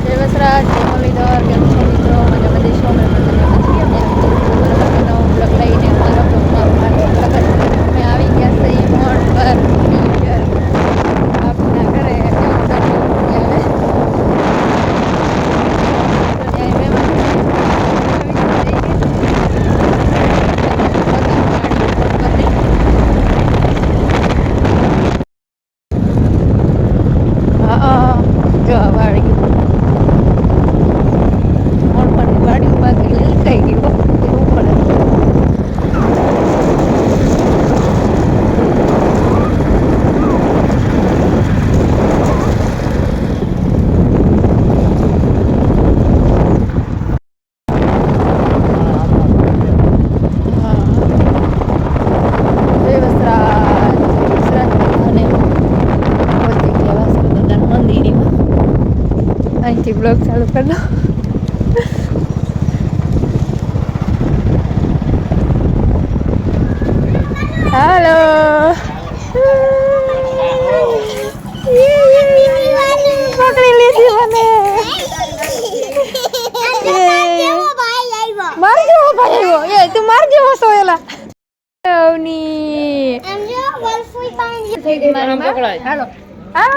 જય વસરાજ, જય મુરલીધર, કેમ છો મિત્રો? મજામાં જઈશું અમે પણ છીએ. અત્યારે નવો બ્લોગ લઈને અમારા બ્લોગમાં સ્વાગત. અમે આવી ગયા છીએ મોડ પર આપના ઘરે જો વાળી મોડ પરની વાડી બાકી લઈ ગઈ એવું પડે. અહીંથી બ્લોગ ચાલુ કરી દો. હાલો પકડી લીધી મને. માર જેવો ભાઈ આવ્યો. એ તું માર જેવો છો એલા. અવની હાલો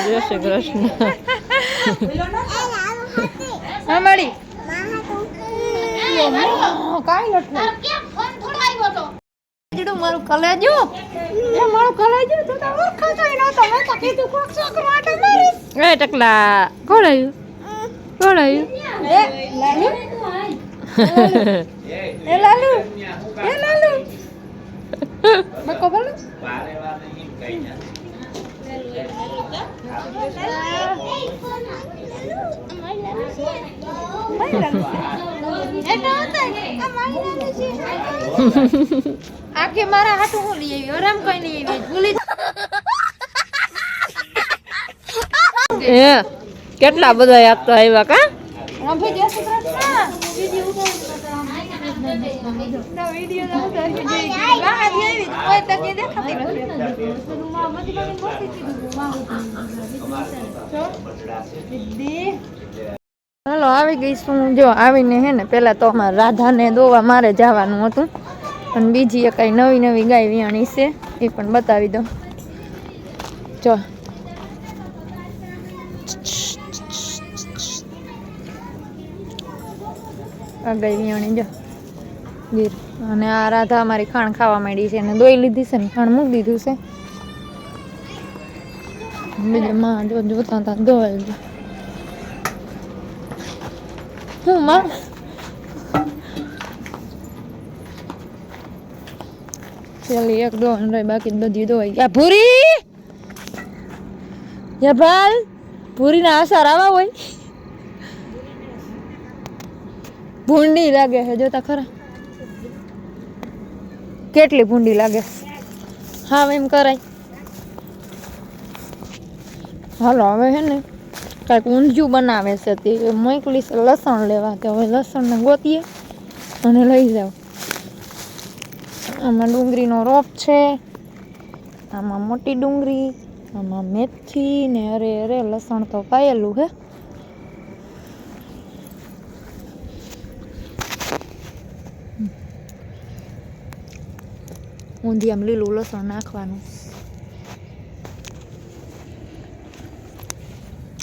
જય શ્રી કૃષ્ણ. હા મળી કાઈ નથી મારું કલેજો એ મારું કલેજો તું તો ઓળખાતો નતો. મેં તો કીધું કોક છોકરો આટો મારીશ. એ ટકલા કોણ આવ્યું? કોણ આવ્યું? એ લાલુ એ લાલુ એ લાલુ બકો બોલો આખી મારા હાટું હું લઈ આવી આરામ કઈ નહીં આવી ભૂલી. કેટલા બધા યાદ તો આવ્યા કા હાલો આવી ગઈ છું. જો આવીને હે ને પેલા તો અમારે રાધાને દોવા મારે જવાનું હતું પણ બીજી કઈ નવી નવી ગાય વિયાણી છે એ પણ બતાવી દો. જો આ ગાય વિયાણી જો ગીર. અને આ રાધા અમારી ખાણ ખાવા માંડી છે અને દોઈ લીધી છે ને ખાણ મૂકી દીધું છે. બીજું માં જો જોતા હતા દોવાઈ ગયું. હું માં ચાલી એક દોન રહી બાકી બધી દોવાઈ ગયા. ભૂરી યા ભાલ ભૂરી ના આસાર આવા હોય ભૂંડી લાગે છે જોતા ખરા કેટલી ભૂંડી લાગે. હા એમ કરાય. હાલો હવે હે ને કાંઈક ઊંધિયું બનાવે છે તે મોકલી છે લસણ લેવા. તો હવે લસણને ગોતીએ અને લઈ જાઓ. આમાં ડુંગળીનો રોપ છે, આમાં મોટી ડુંગળી, આમાં મેથી ને અરે અરે લસણ તો પાયેલું હે. ઊંધિયામાં લીલું લસણ નાખવાનું.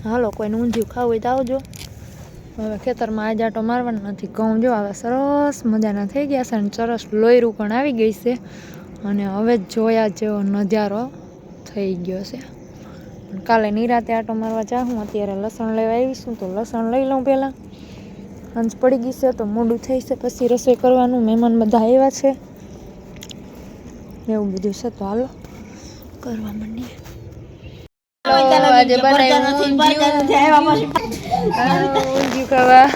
હાલો કોઈને ઊંધિયું ખાવું હોય તો આવજો. હવે ખેતરમાં આજ આટો મારવાનો નથી. ઘઉં જો આવા સરસ મજાના થઈ ગયા છે અને સરસ લોયરું પણ આવી ગઈ છે અને હવે જોયા જેવો નજારો થઈ ગયો છે. કાલે નિરાતે આટો મારવા જાઉં. અત્યારે લસણ લેવા આવીશું તો લસણ લઈ લઉં પહેલાં. સાંજ પડી ગઈ છે તો મોડું થઈ છે પછી રસોઈ કરવાનું. મહેમાન બધા આવ્યા છે એવું બધું છે તો હાલો કરવા માંડીએ. આજે બનાવ્યું ઊંધિયું ખાવા.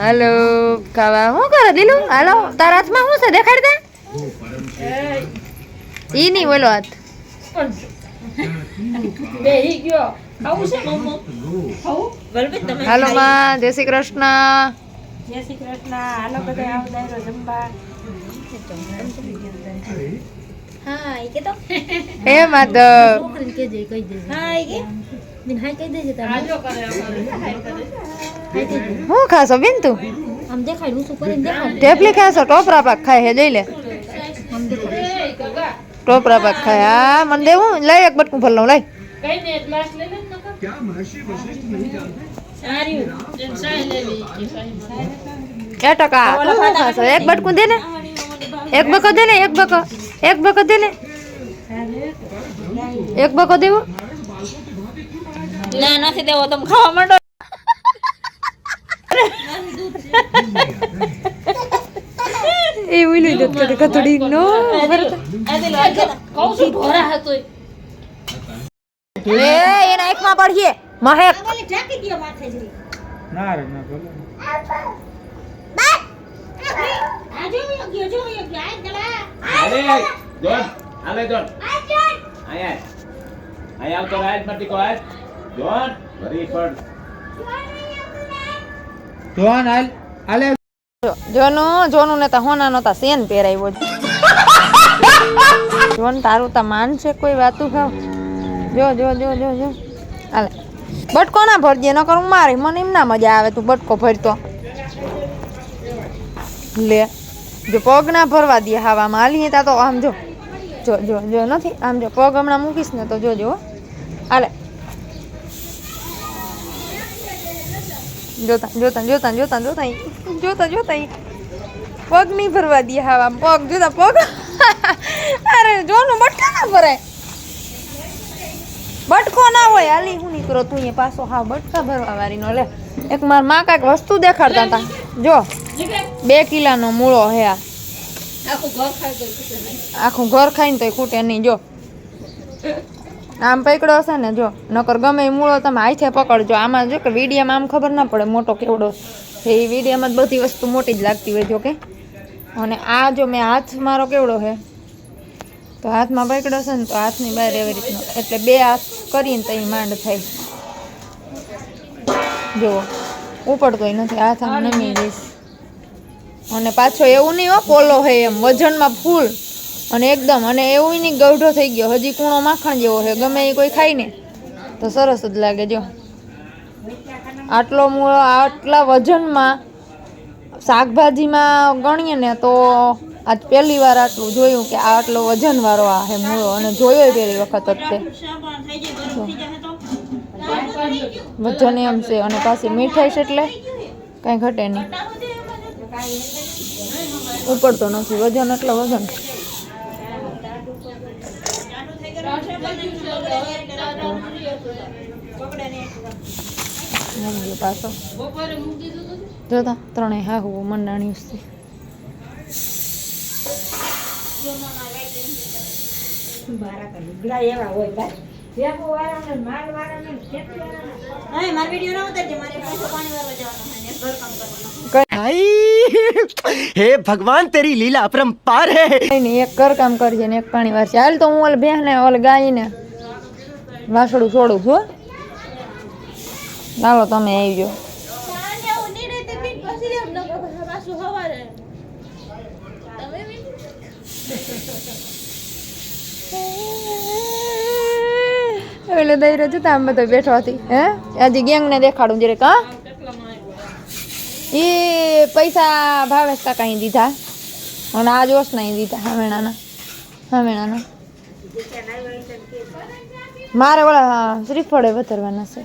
હાલો ખાવા. શું કરે દિલું? હાલો તારા હાથમાં શું છે દેખાડ દે. ઈ નહીં બોલો હાથ. હાલો માં જય શ્રી કૃષ્ણ. જય શ્રી કૃષ્ણ. હાલો બધા આવો દાયરો જમવા. હા એ કે તો હે માધવ છોકરીને કેજે કહી દે. હા એ કે બિન હાઈ કહી દેજે તારે. આજો કરે હું ખાશો બેન તું? આમ દેખાડ હું શું કરીને દેખાડ. ટેપલી ખાશો? ટોપરા પાક ખાય હે જોઈ લે. આમ દેખાડ. ટોપરા પાક ખાય. હા મને દેવું લઈ એક બટકું ફર લઉં લઈ. કઈ ને ગ્લાસ લઈ લે નકર. क्या महर्षि वशिष्ठ नहीं जानते. સારી ચાય લેવી કે સારી. 1 ટકા તું શું ખાશો? એક બટકું દે ને. એક બકો દે ને. એક બકો દે ને. એક બકો દેવો. ના નથી દેવો તમે ખાવા માંડો. એ ઓલી દત કરે કતડી નો બરતા. કહું છું ઢોરા હતો. એ એના એકમાં પડ્યે મહેક. ઢાકી દે માથે જરી. ના રે ના બોલો. આજો ગયો આ ગલા. અરે જોન આલે જોન આયા આવતો રાજ મટી કો આજ જોન ભરી પડ જોન આલે જોનું ને તા હોના નતા સેન પહેરાવ્યો છે. જોન તારું તા માન છે કોઈ વાતું ખાવ. જો હાલે બટકો ના ભરજે ન કરું મારી મને એમ ના મજા આવે તું બટકો ભરતો લે. જો પગ ના ભરવા દે હવામાં હાલીએ તા તો આમ જો નથી આમ જો પગ હમણાં મૂકીશ ને તો જોજો હાલે. જોતા પગ નહીં ભરવા દે હવામાં. પગ જોતા પગ અરે જોનું બટકા ના ભરાય. બટકો ના હોય હાલી હું નીકળો તું એ પાછો હા બટકા ભરવા વાળી નો લે. એક માર માં કાંઈક વસ્તુ દેખાડતા હતા જો 2 કિલાનો મૂળો હે આ. આખું ઘર ખાઈને તોય ખૂટે નહીં. જો આમ પકડો હશે ને જો નકર ગમે એ મૂળો તમે હાથે પકડજો. આમાં જો કે વિડીયામાં આમ ખબર ના પડે મોટો કેવડો છે. એ વિડીયામાં જ બધી વસ્તુ મોટી જ લાગતી હોય જો કે. અને આ જો મેં હાથ મારો કેવડો હે તો હાથમાં પકડો છે ને તો હાથની બહાર એવી રીતનો એટલે 2 હાથ કરીને તો માંડ થાય. જુઓ ઉપડતોય નથી હાથ આમ નમી જઈશ. અને પાછો એવું નહીં હો પોલો હે એમ વજનમાં ફૂલ અને એકદમ અને એવું નહીં ગૌઢો થઈ ગયો હજી કૂણો માખણ જેવો છે. ગમે એ કોઈ ખાય ને તો સરસ જ લાગે. જો આટલો મૂળો આટલા વજનમાં શાકભાજીમાં ગણીએ ને તો આજ પહેલી વાર આટલું જોયું કે આટલો વજનવાળો આ હે મૂળો. અને જોયો પહેલી વખત જ તે વજન એમ છે. અને પાછી મીઠાઈ છે એટલે કાંઈ ઘટે નહીં. ઉપડતો નથી વજન એટલે વજન. પાછો જોતા 3 હાહુ મંડાણી છે. हे भगवान तेरी लीला अपरंपार है. એક ઘર કામ કરજે ને એક પાણી વારશે. હાલ તો હું ઓલ બેહ ને ઓલ ગાય ને વાસડું છોડું છું. ચાલો તમે આવી જાઓ. એટલે દઈ જોતા આમ બધો બેઠો હતી. હે આજે ગેંગ ને દેખાડું જરે. હા એ પૈસા ભાવેશ કાકા અહીં દીધા અને આ જોશ ના દીધા હમેણાના મારે ઓલા શ્રીફળે વધારવાના છે.